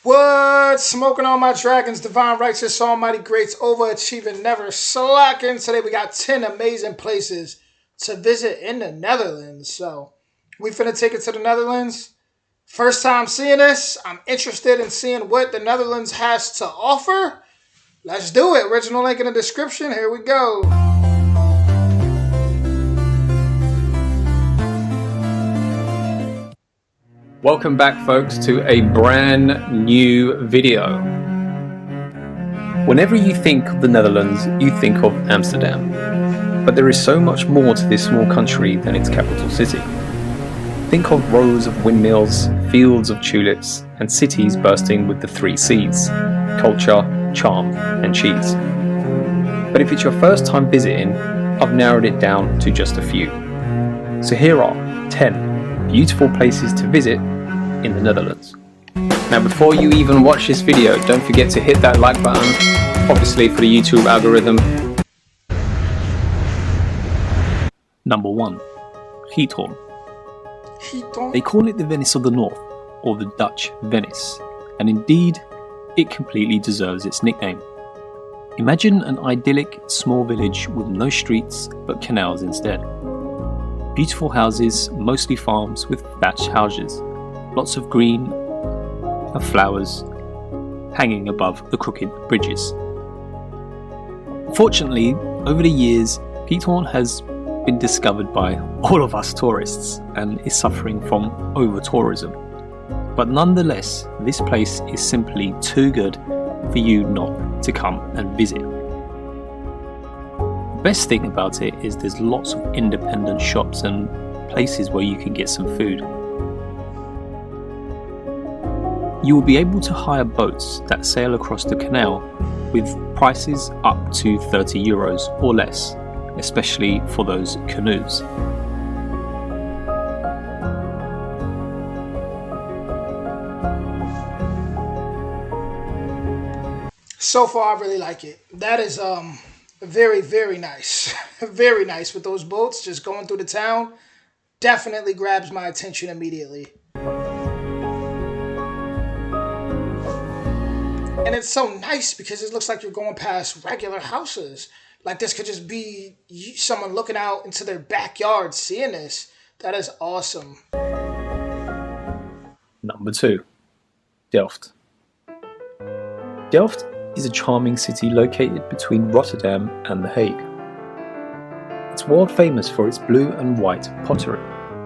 What? Smoking on my dragons, divine, righteous, almighty, greats, overachieving, never slacking. Today we got 10 amazing places to visit in the Netherlands. So we finna take it to the Netherlands. First time seeing this. I'm interested in seeing what the Netherlands has to offer. Let's do it. Original link in the description. Here we go. Welcome back, folks, to a brand new video. Whenever you think of the Netherlands, you think of Amsterdam. But there is so much more to this small country than its capital city. Think of rows of windmills, fields of tulips, and cities bursting with the 3 C's: culture, charm, and cheese. But if it's your first time visiting, I've narrowed it down to just a few. So here are 10 beautiful places to visit in the Netherlands. Now, before you even watch this video, don't forget to hit that like button, obviously for the YouTube algorithm. Number 1. Giethoorn. They call it the Venice of the North, or the Dutch Venice, and indeed, it completely deserves its nickname. Imagine an idyllic small village with no streets but canals instead. Beautiful houses, mostly farms with thatched houses, lots of green and flowers hanging above the crooked bridges. Fortunately, over the years, Giethoorn has been discovered by all of us tourists and is suffering from over-tourism. But nonetheless, this place is simply too good for you not to come and visit. The best thing about it is there's lots of independent shops and places where you can get some food. You will be able to hire boats that sail across the canal with prices up to €30 or less, especially for those canoes. So far, I really like it. That is very, very nice. Very nice with those boats just going through the town. Definitely grabs my attention immediately. And it's so nice because it looks like you're going past regular houses. Like this could just be someone looking out into their backyard seeing this. That is awesome. Number 2. Delft. Delft is a charming city located between Rotterdam and The Hague. It's world famous for its blue and white pottery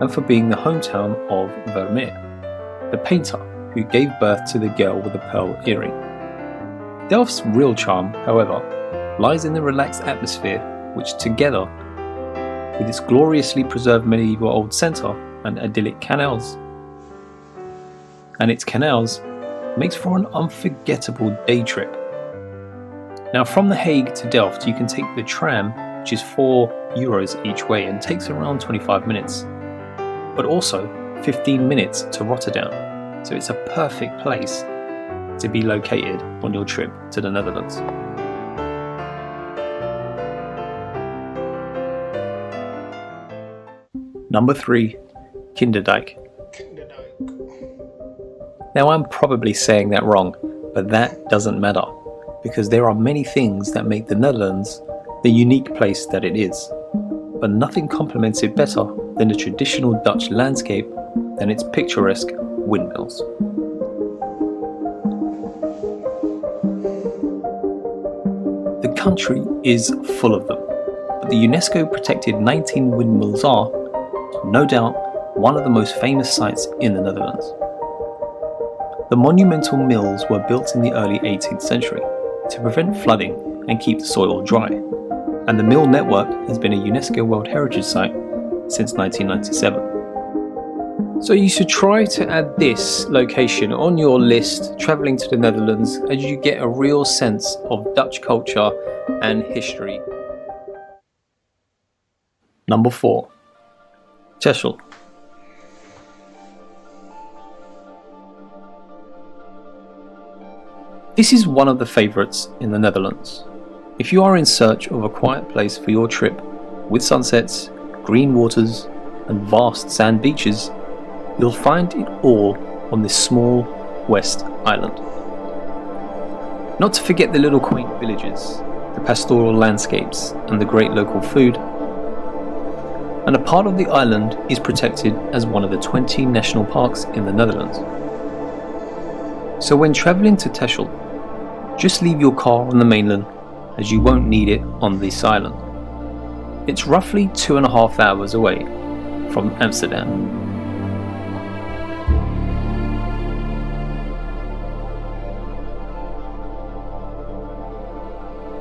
and for being the hometown of Vermeer, the painter who gave birth to the girl with the pearl earring. Delft's real charm, however, lies in the relaxed atmosphere which, together with its gloriously preserved medieval old centre and idyllic canals, makes for an unforgettable day trip. Now, from The Hague to Delft, you can take the tram, which is €4 each way and takes around 25 minutes, but also 15 minutes to Rotterdam. So it's a perfect place to be located on your trip to the Netherlands. Number 3. Kinderdijk. Now, I'm probably saying that wrong, but that doesn't matter, because there are many things that make the Netherlands the unique place that it is. But nothing complements it better than the traditional Dutch landscape than its picturesque windmills. The country is full of them, but the UNESCO protected 19 windmills are, no doubt, one of the most famous sites in the Netherlands. The monumental mills were built in the early 18th century to prevent flooding and keep the soil dry, and the mill network has been a UNESCO World Heritage Site since 1997. So you should try to add this location on your list travelling to the Netherlands as you get a real sense of Dutch culture and history. Number 4. Tesel. This is one of the favourites in the Netherlands. If you are in search of a quiet place for your trip with sunsets, green waters and vast sand beaches, you'll find it all on this small west island. Not to forget the little quaint villages, the pastoral landscapes and the great local food. And a part of the island is protected as one of the 20 national parks in the Netherlands. So when travelling to Tesel, just leave your car on the mainland as you won't need it on this island. It's roughly 2.5 hours away from Amsterdam.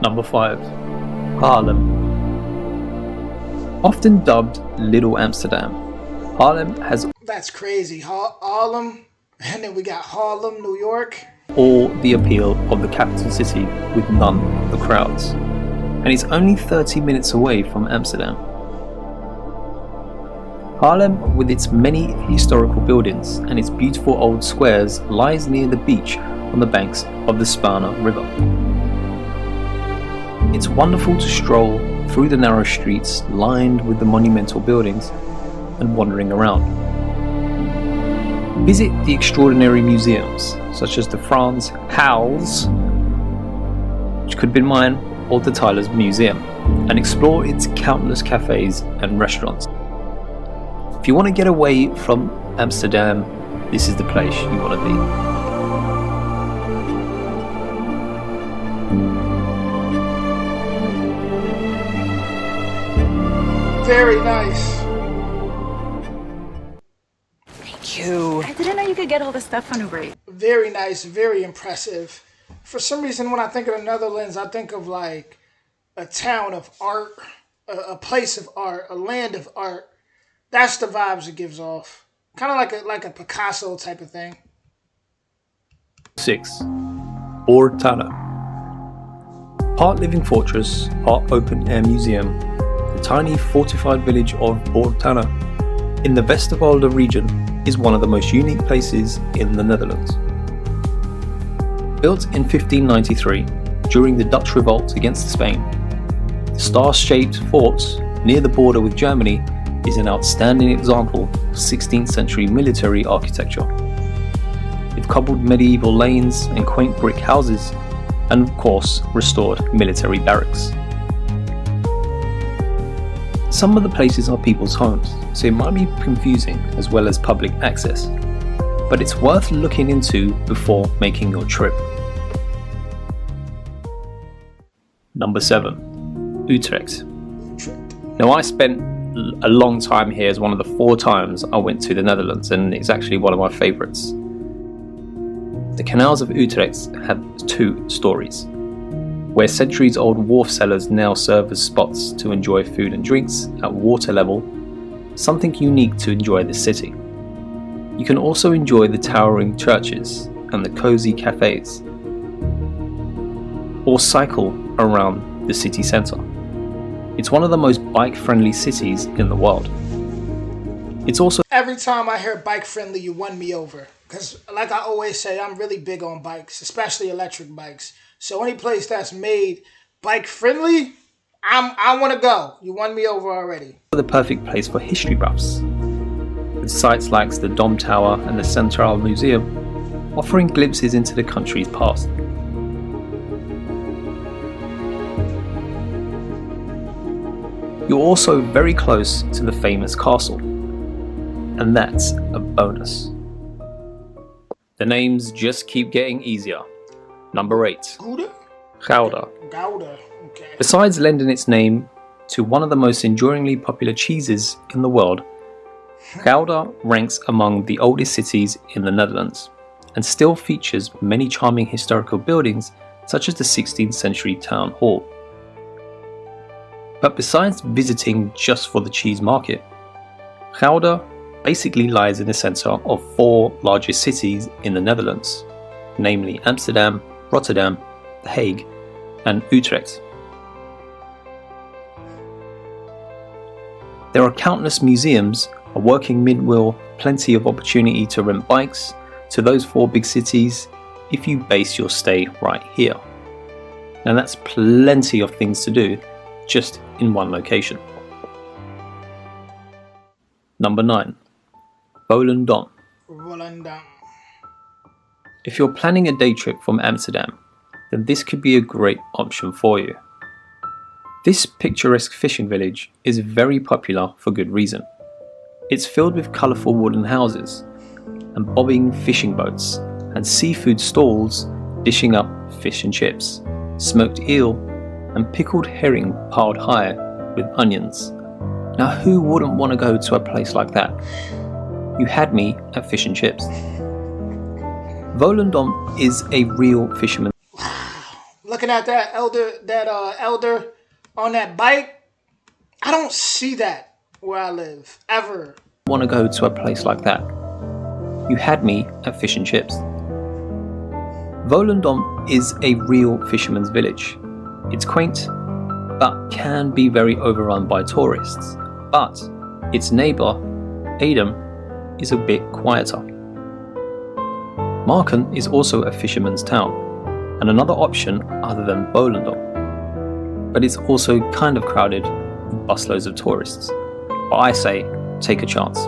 Number 5. Harlem. Often dubbed Little Amsterdam, Harlem has That's crazy. Harlem, and then we got Harlem, New York. all the appeal of the capital city with none of the crowds. And it's only 30 minutes away from Amsterdam. Harlem, with its many historical buildings and its beautiful old squares, lies near the beach on the banks of the Spana River. It's wonderful to stroll through the narrow streets lined with the monumental buildings and wandering around. Visit the extraordinary museums such as the Frans Hals, which could have been mine, or the Tyler's Museum, and explore its countless cafes and restaurants. If you want to get away from Amsterdam, this is the place you want to be. Very nice. Thank you. I didn't know you could get all this stuff on Uber Eats. Very nice, very impressive. For some reason, when I think of the Netherlands, I think of like a town of art, a place of art, a land of art. That's the vibes it gives off. Kind of like a Picasso type of thing. 6. Boortana. Part living fortress, part open air museum, the tiny fortified village of Boortana in the Westerwolde region is one of the most unique places in the Netherlands. Built in 1593 during the Dutch revolt against Spain, the star-shaped fort near the border with Germany is an outstanding example of 16th century military architecture, with cobbled medieval lanes and quaint brick houses, and of course restored military barracks. Some of the places are people's homes, so it might be confusing as well as public access, but it's worth looking into before making your trip. Number 7. Utrecht. Now I spent a long time here as one of the 4 times I went to the Netherlands, and it's actually one of my favourites. The canals of Utrecht have 2 stories, where centuries-old wharf cellars now serve as spots to enjoy food and drinks at water level, something unique to enjoy the city. You can also enjoy the towering churches and the cosy cafes, or cycle around the city centre. It's one of the most bike-friendly cities in the world. It's also Every time I hear bike friendly, you won me over. Because like I always say, I'm really big on bikes, especially electric bikes. So any place that's made bike friendly, I want to go. You won me over already. the perfect place for history buffs, with sites like the Dom Tower and the Centraal Museum offering glimpses into the country's past. You're also very close to the famous castle, and that's a bonus. The names just keep getting easier. Number 8. Gouda. Gouda, okay. Besides lending its name to one of the most enduringly popular cheeses in the world, Gouda ranks among the oldest cities in the Netherlands and still features many charming historical buildings such as the 16th century town hall. But besides visiting just for the cheese market, Gouda basically lies in the centre of 4 largest cities in the Netherlands, namely Amsterdam, Rotterdam, The Hague and Utrecht. There are countless museums, a working midwheel, plenty of opportunity to rent bikes to those 4 big cities if you base your stay right here. And that's plenty of things to do just in one location. Number 9. Bolan. Bolan. If you're planning a day trip from Amsterdam, then this could be a great option for you. This picturesque fishing village is very popular for good reason. It's filled with colourful wooden houses and bobbing fishing boats and seafood stalls dishing up fish and chips, smoked eel and pickled herring piled high with onions. Now who wouldn't want to go to a place like that? You had me at fish and chips. Volendam is a real fisherman. Looking at that elder on that bike, I don't see that where I live, ever. Want to go to a place like that? You had me at fish and chips. Volendam is a real fisherman's village. It's quaint, but can be very overrun by tourists. But its neighbour, Adem, is a bit quieter. Marken is also a fisherman's town, and another option other than Volendam. But it's also kind of crowded with busloads of tourists. But I say, take a chance.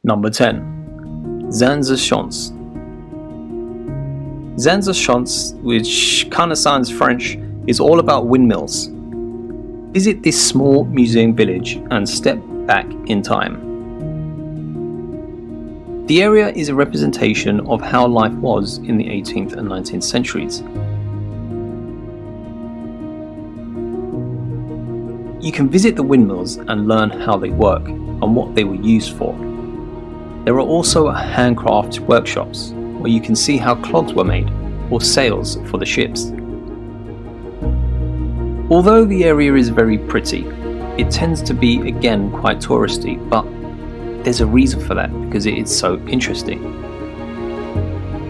Number 10. Zanza Shan. Zanza Shan, which kinda sounds French, is all about windmills. Visit this small museum village and step back in time. The area is a representation of how life was in the 18th and 19th centuries. You can visit the windmills and learn how they work and what they were used for. There are also handcraft workshops where you can see how clogs were made or sails for the ships. Although the area is very pretty, it tends to be again quite touristy, but there's a reason for that because it is so interesting.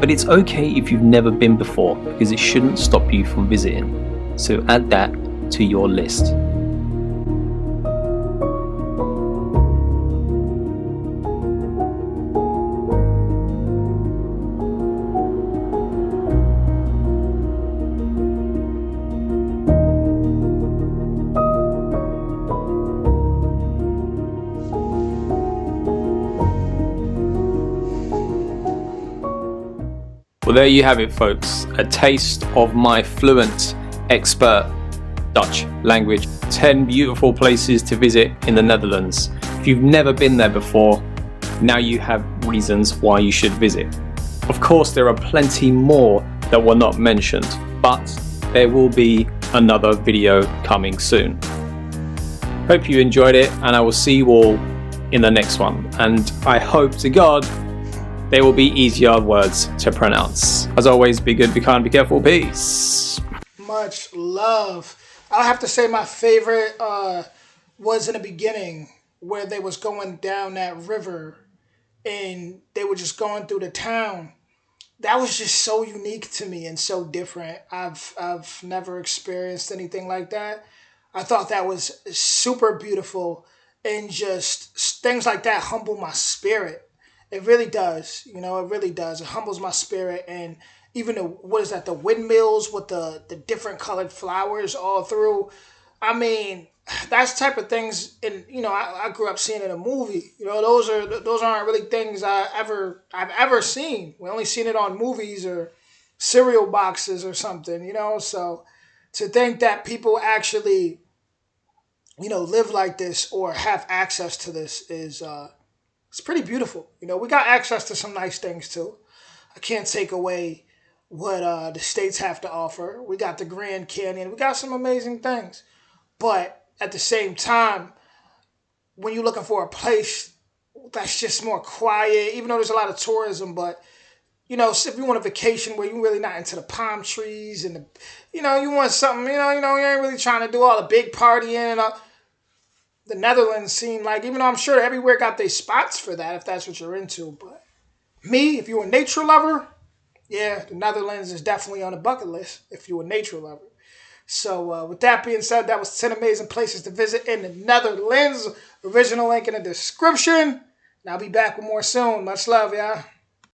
But it's okay if you've never been before because it shouldn't stop you from visiting, so add that to your list. Well, there you have it, folks. A taste of my fluent, expert Dutch language. 10 beautiful places to visit in the Netherlands. If you've never been there before, now you have reasons why you should visit. Of course, there are plenty more that were not mentioned, but there will be another video coming soon. Hope you enjoyed it, and I will see you all in the next one. And I hope to God they will be easier words to pronounce. As always, be good, be kind, be careful. Peace. Much love. I'll have to say my favorite was in the beginning where they was going down that river and they were just going through the town. That was just so unique to me and so different. I've never experienced anything like that. I thought that was super beautiful, and just things like that humble my spirit. It really does, it really does. It humbles my spirit. And even the windmills with the different colored flowers all through. I mean, that's type of things. And I grew up seeing in a movie. Those aren't really things I've ever seen. We only seen it on movies or cereal boxes or something. So to think that people actually, live like this or have access to this is it's pretty beautiful. We got access to some nice things too. I can't take away what the states have to offer. We got the Grand Canyon. We got some amazing things. But at the same time, when you're looking for a place that's just more quiet, even though there's a lot of tourism, but if you want a vacation where you're really not into the palm trees and you want something, you ain't really trying to do all the big partying and the Netherlands seem like, even though I'm sure everywhere got their spots for that, if that's what you're into. But me, if you're a nature lover, yeah, the Netherlands is definitely on the bucket list if you're a nature lover. So with that being said, that was 10 amazing places to visit in the Netherlands. Original link in the description. And I'll be back with more soon. Much love, y'all.